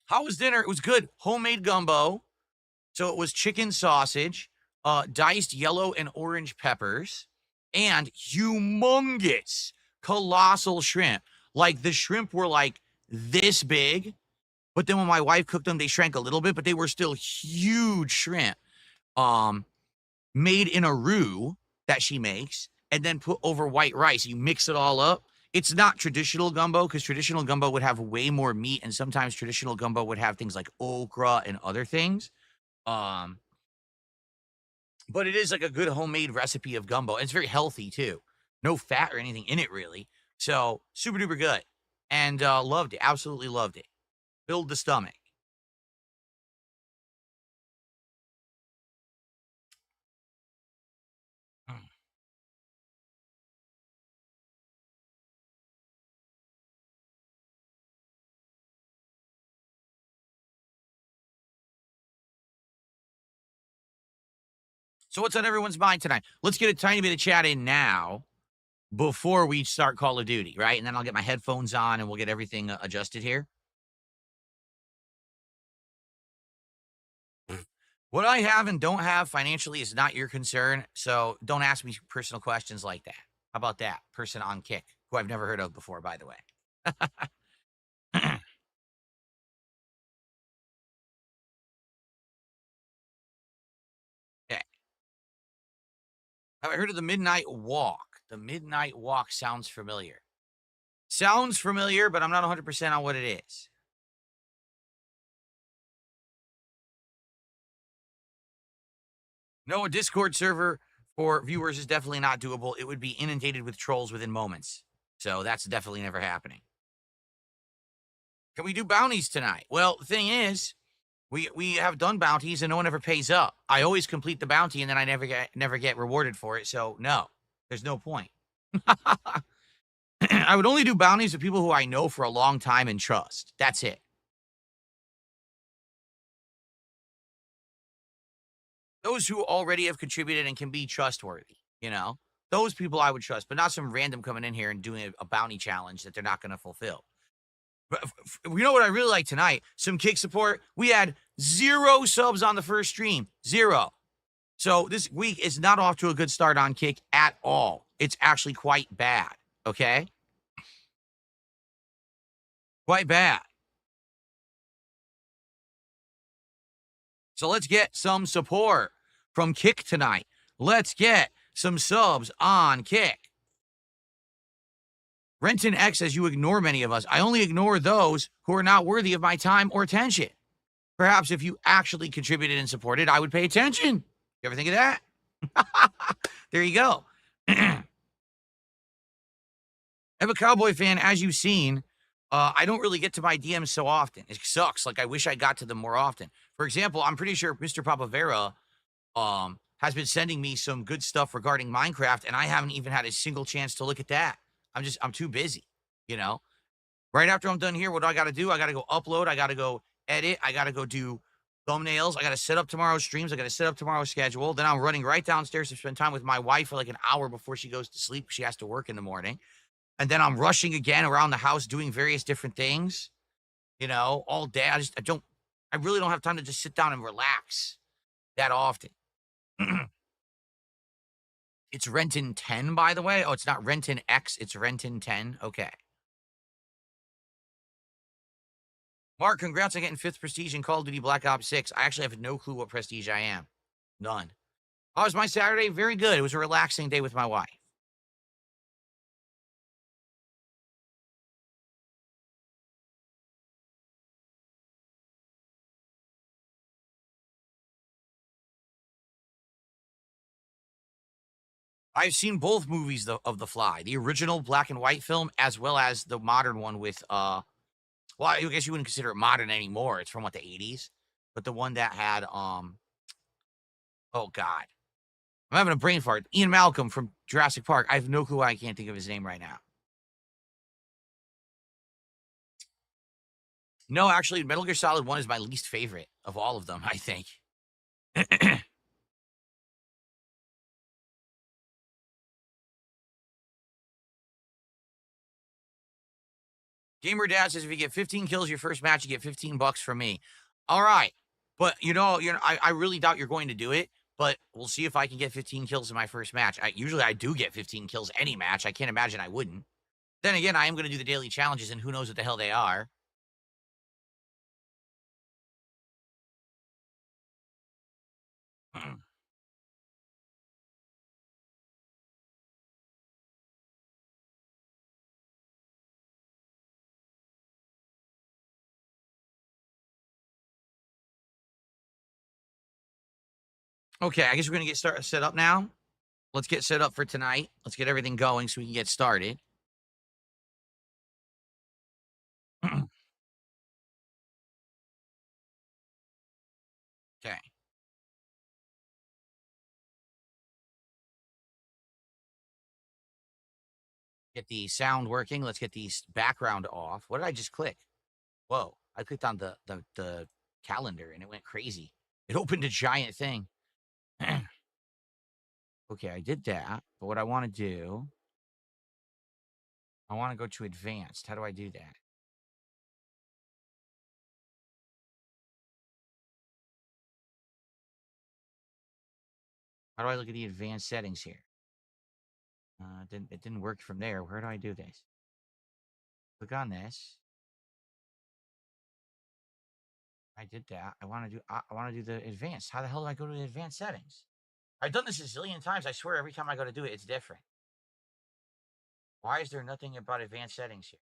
How was dinner? It was good. Homemade gumbo. So it was chicken sausage, diced yellow and orange peppers, and humongous, colossal shrimp. Like the shrimp were like this big, but then when my wife cooked them, they shrank a little bit, but they were still huge shrimp. Um, Made in a roux that she makes, and then put over white rice. You mix it all up. It's not traditional gumbo because traditional gumbo would have way more meat, and sometimes traditional gumbo would have things like okra and other things. Um, but it is like a good homemade recipe of gumbo. And it's very healthy too. No fat or anything in it really. So super duper good. And loved it. Absolutely loved it. Filled the stomach. Mm. So what's on everyone's mind tonight? Let's get a tiny bit of chat in now before we start Call of Duty, right? And then I'll get my headphones on and we'll get everything adjusted here. What I have and don't have financially is not your concern. So don't ask me personal questions like that. How about that? Person on Kick, who I've never heard of before, by the way. Okay. Have I heard of the Midnight Walk? The Midnight Walk sounds familiar. Sounds familiar, but I'm not 100% on what it is. No, a Discord server for viewers is definitely not doable. It would be inundated with trolls within moments. So that's definitely never happening. Can we do bounties tonight? Well, the thing is, we have done bounties and no one ever pays up. I always complete the bounty and then I never get rewarded for it. So no, there's no point. I would only do bounties with people who I know for a long time and trust. That's it. Those who already have contributed and can be trustworthy, you know? Those people I would trust, but not some random coming in here and doing a bounty challenge that they're not going to fulfill. But you know what I really like tonight? Some kick support. We had 0 subs on the first stream. 0. So this week is not off to a good start on Kick at all. It's actually quite bad. Okay? Quite bad. So let's get some support from Kick tonight. Let's get some subs on Kick. Renton X says you ignore many of us. I only ignore those who are not worthy of my time or attention. Perhaps if you actually contributed and supported, I would pay attention. You ever think of that? There you go. I'm a Cowboy fan, as you've seen. I don't really get to my DMs so often. It sucks. Like I wish I got to them more often. For example, I'm pretty sure Mr. Papavera has been sending me some good stuff regarding Minecraft, and I haven't even had a single chance to look at that. I'm too busy, you know. Right after I'm done here, what do I got to do? I got to go upload. I got to go edit. I got to go do thumbnails. I got to set up tomorrow's streams. I got to set up tomorrow's schedule. Then I'm running right downstairs to spend time with my wife for like an hour before she goes to sleep. She has to work in the morning. And then I'm rushing again around the house doing various different things, you know, all day. I really don't have time to just sit down and relax that often. It's Renton 10, by the way. Oh, it's not Renton X, it's Renton 10. Okay. Mark, congrats on getting 5th prestige in Call of Duty Black Ops 6. I actually have no clue what prestige I am. None. How was my Saturday? Very good. It was a relaxing day with my wife. I've seen both movies of The Fly, the original black and white film, as well as the modern one with, well, I guess you wouldn't consider it modern anymore. It's from what, the 80s? But the one that had, oh God. I'm having a brain fart. Ian Malcolm from Jurassic Park. I have no clue why I can't think of his name right now. No, actually, Metal Gear Solid 1 is my least favorite of all of them, I think. Gamer Dad says if you get 15 kills your first match, you get $15 from me. All right. But I really doubt you're going to do it, but we'll see if I can get 15 kills in my first match. Usually I do get 15 kills any match. I can't imagine I wouldn't. Then again, I am going to do the daily challenges, and who knows what the hell they are. Okay, I guess we're going to get set up now. Let's get set up for tonight. Let's get everything going so we can get started. Okay. Get the sound working. Let's get the background off. What did I just click? Whoa. I clicked on the calendar and it went crazy. It opened a giant thing. Okay, I did that. But what I want to do, I want to go to advanced. How do I do that? How do I look at the advanced settings here? It didn't work from there. Where do I do this? Click on this. I did that. I want to do the advanced. How the hell do I go to the advanced settings? I've done this a zillion times. I swear every time I go to do it, it's different. Why is there nothing about advanced settings here?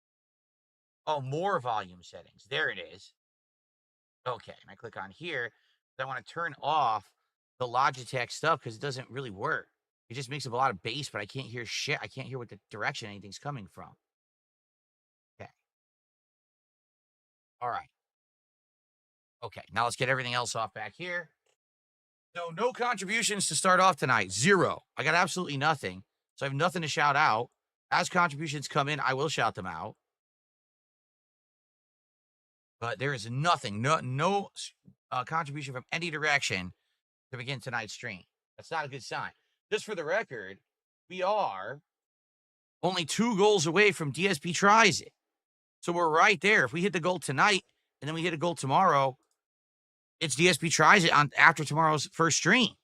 Oh, more volume settings. There it is. Okay, and I click on here. I want to turn off the Logitech stuff because it doesn't really work. It just makes up a lot of bass, but I can't hear shit. I can't hear what the direction anything's coming from. Okay. All right. Okay, now let's get everything else off back here. No contributions to start off tonight. Zero. I got absolutely nothing. So I have nothing to shout out. As contributions come in, I will shout them out. But there is nothing, no contribution from any direction to begin tonight's stream. That's not a good sign. Just for the record, we are only 2 goals away from DSP tries it. So we're right there. If we hit the goal tonight and then we hit a goal tomorrow, it's DSP tries it on after tomorrow's first stream,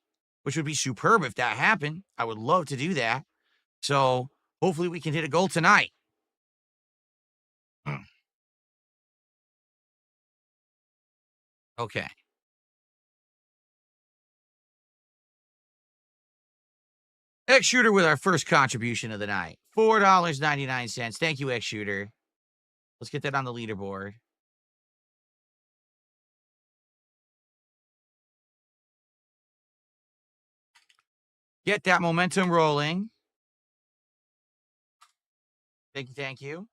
which would be superb if that happened. I would love to do that. So hopefully we can hit a goal tonight. Okay. X Shooter with our first contribution of the night. $4.99. Thank you, X Shooter. Let's get that on the leaderboard. Get that momentum rolling. Thank you, thank you.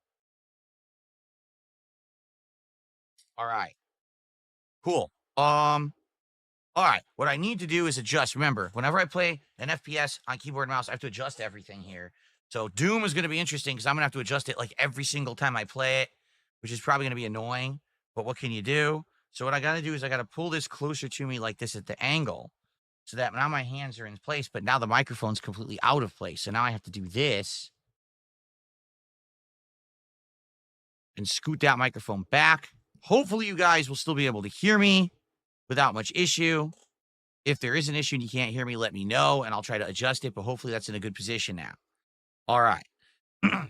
All right. Cool. All right. What I need to do is adjust. Remember, whenever I play an FPS on keyboard and mouse, I have to adjust everything here. So Doom is going to be interesting because I'm going to have to adjust it like every single time I play it, which is probably going to be annoying. But what can you do? So what I got to do is I got to pull this closer to me like this at the angle so that now my hands are in place, but now the microphone's completely out of place. So now I have to do this and scoot that microphone back. Hopefully you guys will still be able to hear me without much issue. If there is an issue and you can't hear me, let me know, and I'll try to adjust it, but hopefully that's in a good position now. All right. Let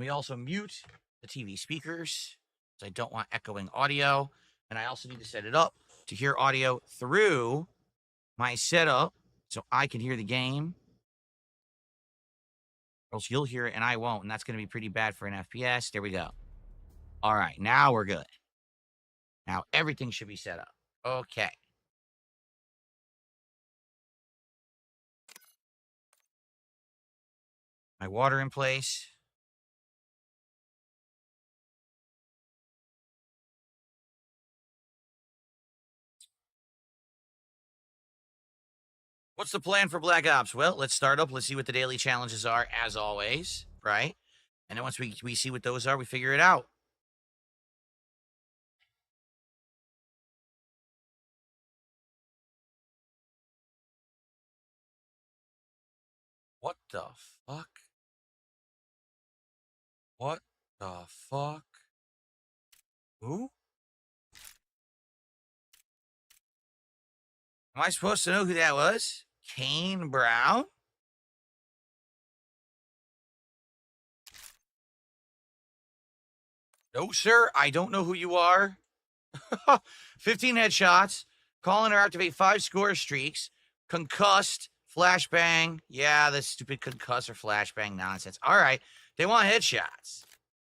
me also mute the TV speakers because I don't want echoing audio, and I also need to set it up to hear audio through my setup so I can hear the game. Or else you'll hear it and I won't, and that's going to be pretty bad for an FPS. There we go. All right, now we're good. Now everything should be set up. Okay. My water in place. What's the plan for Black Ops? Well, let's start up. Let's see what the daily challenges are, as always, right? And then once we see what those are, we figure it out. What the fuck? What the fuck? Who? Am I supposed to know who that was? Kane Brown? No, sir. I don't know who you are. 15 headshots. Call in or activate 5 score streaks. Concussed. Flashbang. Yeah, this stupid concuss or flashbang nonsense. All right. They want headshots.